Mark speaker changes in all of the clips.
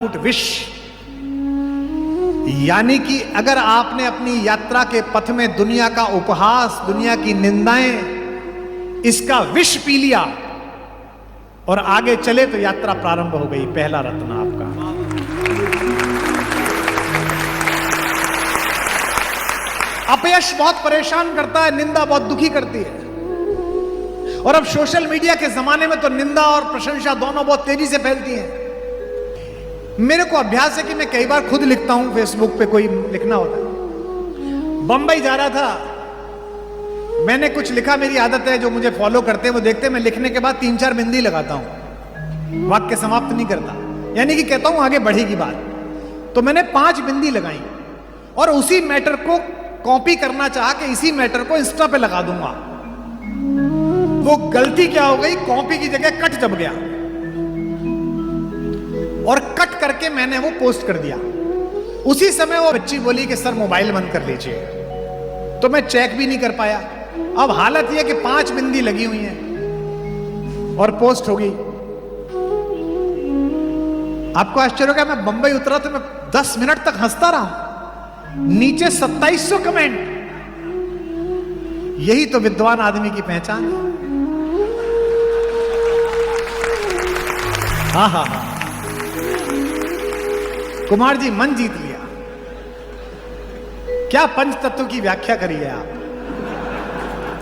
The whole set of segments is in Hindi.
Speaker 1: विष, यानी कि अगर आपने अपनी यात्रा के पथ में दुनिया का उपहास, दुनिया की निंदाएं, इसका विष पी लिया और आगे चले तो यात्रा प्रारंभ हो गई। पहला रत्न आपका। अपयश बहुत परेशान करता है, निंदा बहुत दुखी करती है। और अब सोशल मीडिया के जमाने में तो निंदा और प्रशंसा दोनों बहुत तेजी से फैलती हैं। मेरे को अभ्यास है कि मैं कई बार खुद लिखता हूं, फेसबुक पे कोई लिखना होता है। बंबई जा रहा था, मैंने कुछ लिखा, मेरी आदत है, जो मुझे फॉलो करते हैं वो देखते हैं, मैं लिखने के बाद 3-4 बिंदी लगाता हूं, वाक्य समाप्त नहीं करता, यानी कि कहता हूं आगे बढ़ेगी बात। तो मैंने 5 बिंदी लगाई और उसी मैटर को कॉपी करना चाहा कि इसी मैटर को इंस्टा पे लगा दूंगा। वो गलती क्या हो गई, कॉपी की जगह कट जब गया और कट करके मैंने वो पोस्ट कर दिया। उसी समय वो बच्ची बोली कि सर मोबाइल बंद कर लीजिए, तो मैं चेक भी नहीं कर पाया। अब हालत यह कि 5 बिंदी लगी हुई हैं और पोस्ट हो गई। आपको आश्चर्य होगा, मैं बंबई उतरा तो मैं 10 मिनट तक हंसता रहा, नीचे 2700 कमेंट। यही तो विद्वान आदमी की पहचान है। हाँ हाँ हाँ, कुमार जी मन जीत लिया। क्या पंच तत्व की व्याख्या करी है आप?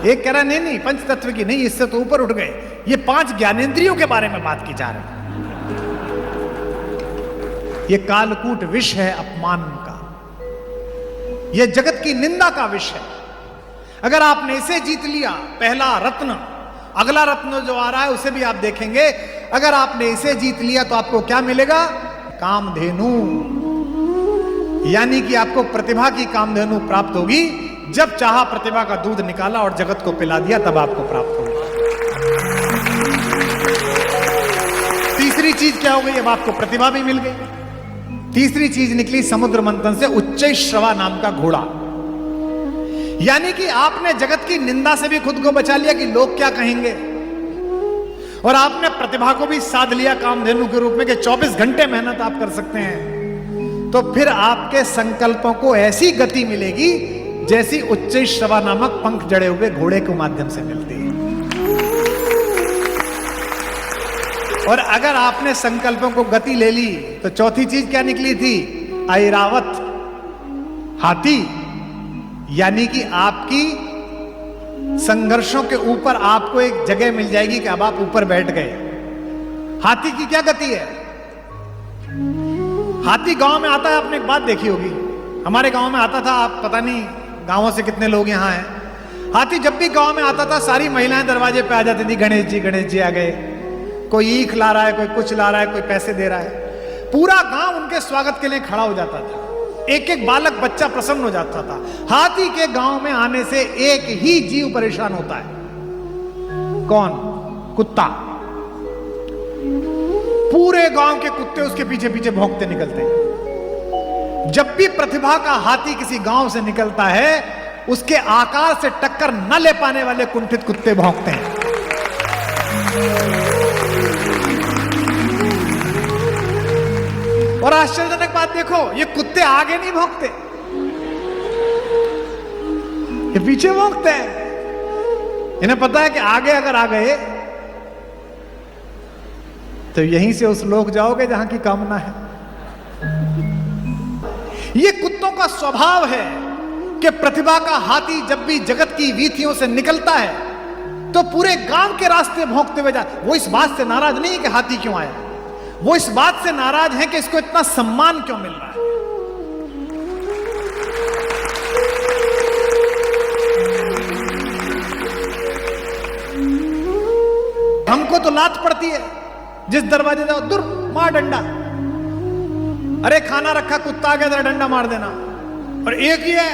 Speaker 1: एक कह रहा नहीं पंच तत्व की नहीं, इससे तो ऊपर उठ गए, ये 5 ज्ञानेंद्रियों के बारे में बात की जा रही है। ये कालकूट विष है अपमान का, ये जगत की निंदा का विष है। अगर आपने इसे जीत लिया, पहला रत्न, अगला रत्न जो आ रहा है उसे भी आप देखेंगे। अगर आपने इसे जीत लिया तो आपको क्या मिलेगा? कामधेनु, यानी कि आपको प्रतिभा की कामधेनु प्राप्त होगी। जब चाहा प्रतिभा का दूध निकाला और जगत को पिला दिया, तब आपको प्राप्त होगा। तीसरी चीज क्या हो गई? अब आपको प्रतिभा भी मिल गई। तीसरी चीज निकली समुद्र मंथन से, उच्चैश्रवा नाम का घोड़ा। यानी कि आपने जगत की निंदा से भी खुद को बचा लिया कि लोग क्या कहेंगे, और आपने प्रतिभा को भी साध लिया कामधेनु के रूप में कि 24 घंटे मेहनत आप कर सकते हैं। तो फिर आपके संकल्पों को ऐसी गति मिलेगी जैसी उच्चैश्रवा नामक पंख जड़े हुए घोड़े के माध्यम से मिलती है। और अगर आपने संकल्पों को गति ले ली तो चौथी चीज क्या निकली थी? ऐरावत, हाथी। यानी कि आपकी संघर्षों के ऊपर आपको एक जगह मिल जाएगी कि अब आप ऊपर बैठ गए। हाथी की क्या गति है? हाथी गांव में आता है, आपने एक बात देखी होगी, हमारे गांव में आता था, आप पता नहीं गांवों से कितने लोग यहां हैं। हाथी जब भी गांव में आता था, सारी महिलाएं दरवाजे पे आ जाती थी, गणेश जी आ गए। कोई ईख ला रहा है, कोई कुछ ला रहा है, कोई पैसे दे रहा है। पूरा गांव उनके स्वागत के लिए खड़ा हो जाता था। एक एक बालक बच्चा प्रसन्न हो जाता था। हाथी के गांव में आने से एक ही जीव परेशान होता है। कौन? कुत्ता। पूरे गांव के कुत्ते उसके पीछे पीछे भौंकते निकलते हैं। जब भी प्रतिभा का हाथी किसी गांव से निकलता है, उसके आकार से टक्कर न ले पाने वाले कुंठित कुत्ते भौंकते हैं। और आश्चर्यजनक बात देखो, ये कुत्ते आगे नहीं भौंकते, ये पीछे भौंकते हैं। इन्हें पता है कि आगे अगर आ गए तो यहीं से उस लोक जाओगे जहां की कामना है। ये कुत्तों का स्वभाव है कि प्रतिभा का हाथी जब भी जगत की वीथियों से निकलता है तो पूरे गांव के रास्ते भौंकते हुए जाते। वो इस बात से नाराज नहीं है कि हाथी क्यों आया, वो इस बात से नाराज है कि इसको इतना सम्मान क्यों मिल रहा है। हमको तो लात पड़ती है, जिस दरवाजे जाओ दूर मार डंडा, अरे खाना रखा, कुत्ता आ गया जरा डंडा मार देना। और एक ही है,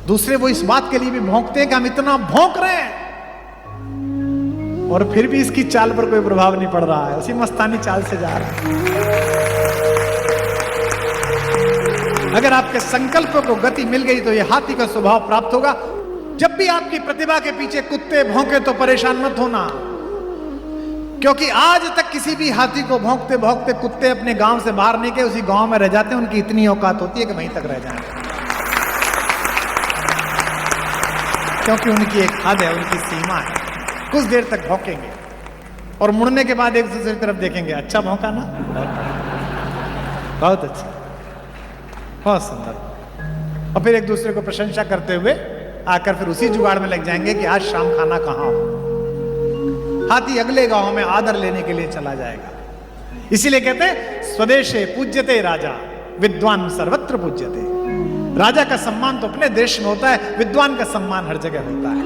Speaker 1: दूसरे वो इस बात के लिए भी भौंकते हैं कि हम इतना भौंक रहे हैं और फिर भी इसकी चाल पर कोई प्रभाव नहीं पड़ रहा है, उसी मस्तानी चाल से जा रहा है। अगर आपके संकल्पों को गति मिल गई तो यह हाथी का स्वभाव प्राप्त होगा। जब भी आपकी प्रतिभा के पीछे कुत्ते भौंके तो परेशान मत होना, क्योंकि आज तक किसी भी हाथी को भौंकते भौंकते कुत्ते अपने गांव से बाहर नहीं गए, उसी गांव में रह जाते हैं। उनकी इतनी औकात होती है कि वहीं तक रह जाए, क्योंकि उनकी एक हद है, उनकी सीमा है। कुछ देर तक भौंकेंगे और मुड़ने के बाद एक दूसरे की तरफ देखेंगे, अच्छा भौंका ना, बहुत अच्छा, बहुत सुंदर, और फिर एक दूसरे को प्रशंसा करते हुए आकर फिर उसी जुगाड़ में लग जाएंगे कि आज शाम खाना कहाँ हो। हाथी अगले गांव में आदर लेने के लिए चला जाएगा। इसीलिए कहते हैं स्वदेशे पूज्यते राजा, विद्वान सर्वत्र पूज्यते। राजा का सम्मान तो अपने देश में होता है, विद्वान का सम्मान हर जगह होता है।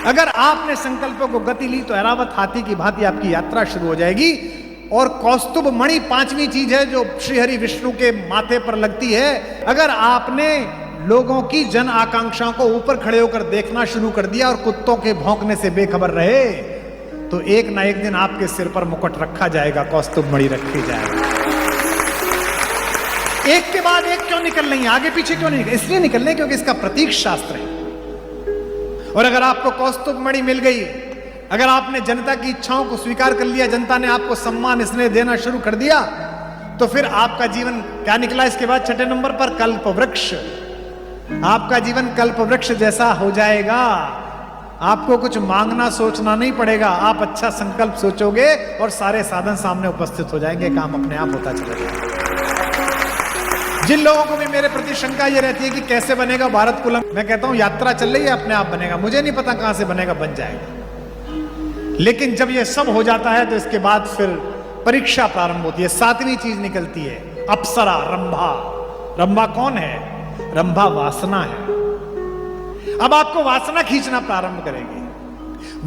Speaker 1: अगर आपने संकल्पों को गति ली तो ऐरावत हाथी की भांति आपकी यात्रा शुरू हो जाएगी। और कौस्तुभ मणि पांचवी चीज है जो श्रीहरि विष्णु के माथे पर लगती है। अगर आपने लोगों की जन आकांक्षाओं को ऊपर खड़े होकर देखना शुरू कर दिया और कुत्तों के भौंकने से बेखबर रहे, तो एक ना एक दिन आपके सिर पर मुकुट रखा जाएगा, कौस्तुभ मणि रखी जाएगी। एक के बाद एक क्यों निकल रही है, आगे पीछे क्यों नहीं, इसलिए निकल रहे क्योंकि इसका प्रतीक शास्त्र है। और अगर आपको कौस्तुभ मणि मिल गई, अगर आपने जनता की इच्छाओं को स्वीकार कर लिया, जनता ने आपको सम्मान स्नेह देना शुरू कर दिया, तो फिर आपका जीवन क्या निकला इसके बाद? छठे नंबर पर कल्प वृक्ष। आपका जीवन कल्प वृक्ष जैसा हो जाएगा। आपको कुछ मांगना सोचना नहीं पड़ेगा, आप अच्छा संकल्प सोचोगे और सारे साधन सामने उपस्थित हो जाएंगे, काम अपने आप होता चलेगा। जिन लोगों को भी मेरे प्रति शंका ये रहती है कि कैसे बनेगा भारत कुलम, मैं कहता हूं यात्रा चल रही है, अपने आप बनेगा। मुझे नहीं पता कहां से बनेगा, बन जाएगा। लेकिन जब ये सब हो जाता है तो इसके बाद फिर परीक्षा प्रारंभ होती है। सातवीं चीज निकलती है, अप्सरा, रंभा। रंभा कौन है? रंभा वासना है। अब आपको वासना खींचना प्रारंभ करेगी।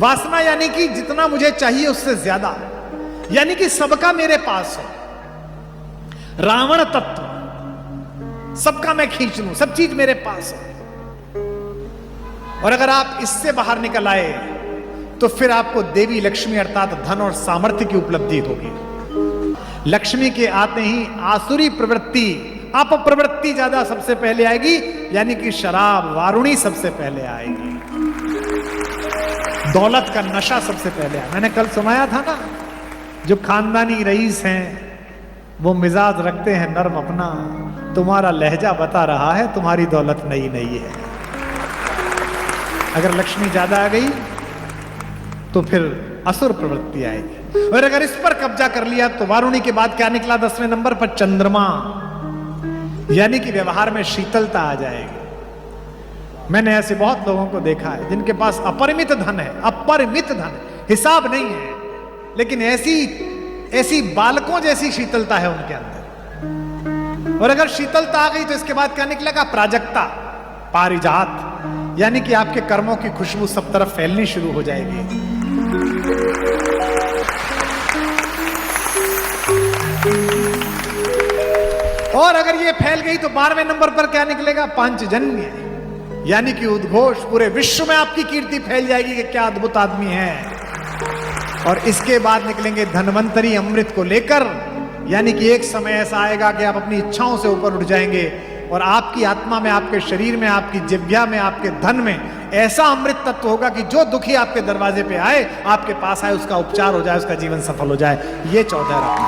Speaker 1: वासना यानी कि जितना मुझे चाहिए उससे ज्यादा, यानी कि सबका मेरे पास हो। रावण तत्व, सबका मैं खींच लूं, सब चीज मेरे पास हो। और अगर आप इससे बाहर निकल आए तो फिर आपको देवी लक्ष्मी अर्थात धन और सामर्थ्य की उपलब्धि होगी। लक्ष्मी के आते ही आसुरी प्रवृत्ति, अपप्रवृत्ति ज्यादा सबसे पहले आएगी, यानी कि शराब वारुणी सबसे पहले आएगी। दौलत का नशा सबसे पहले आएगा। मैंने कल सुनाया था ना, जो खानदानी रईस हैं वो मिजाज रखते हैं नर्म अपना, तुम्हारा लहजा बता रहा है तुम्हारी दौलत नई नई है। अगर लक्ष्मी ज्यादा आ गई तो फिर असुर प्रवृत्ति आएगी। और अगर इस पर कब्जा कर लिया तो वारुणी के बाद क्या निकला? 10वें नंबर पर चंद्रमा, यानी कि व्यवहार में शीतलता आ जाएगी। मैंने ऐसे बहुत लोगों को देखा है जिनके पास अपरिमित धन है, अपरिमित धन, हिसाब नहीं है, लेकिन ऐसी बालकों जैसी शीतलता है उनके अंदर। और अगर शीतलता आ गई तो इसके बाद क्या निकलेगा? प्राजक्ता, पारिजात, यानी कि आपके कर्मों की खुशबू सब तरफ फैलनी शुरू हो जाएगी। और अगर ये फैल गई तो 12वें नंबर पर क्या निकलेगा? पांचजन्य, यानी कि उद्घोष, पूरे विश्व में आपकी कीर्ति फैल जाएगी कि क्या अद्भुत आदमी है। और इसके बाद निकलेंगे धनवंतरी, अमृत को लेकर, यानी कि एक समय ऐसा आएगा कि आप अपनी इच्छाओं से ऊपर उठ जाएंगे और आपकी आत्मा में, आपके शरीर में, आपकी जिह्वा में, आपके धन में ऐसा अमृत तत्व होगा कि जो दुखी आपके दरवाजे पे आए, आपके पास आए, उसका उपचार हो जाए, उसका जीवन सफल हो जाए। ये 14 रत्न।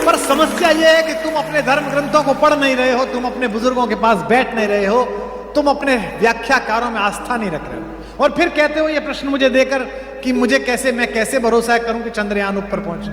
Speaker 1: पर समस्या यह है कि तुम अपने धर्म ग्रंथों को पढ़ नहीं रहे हो, तुम अपने बुजुर्गों के पास बैठ नहीं रहे हो, तुम अपने व्याख्याकारों में आस्था नहीं रख रहे हो। और फिर कहते हो ये प्रश्न मुझे देकर कि मैं कैसे भरोसा करूं कि चंद्रयान ऊपर पहुंचे।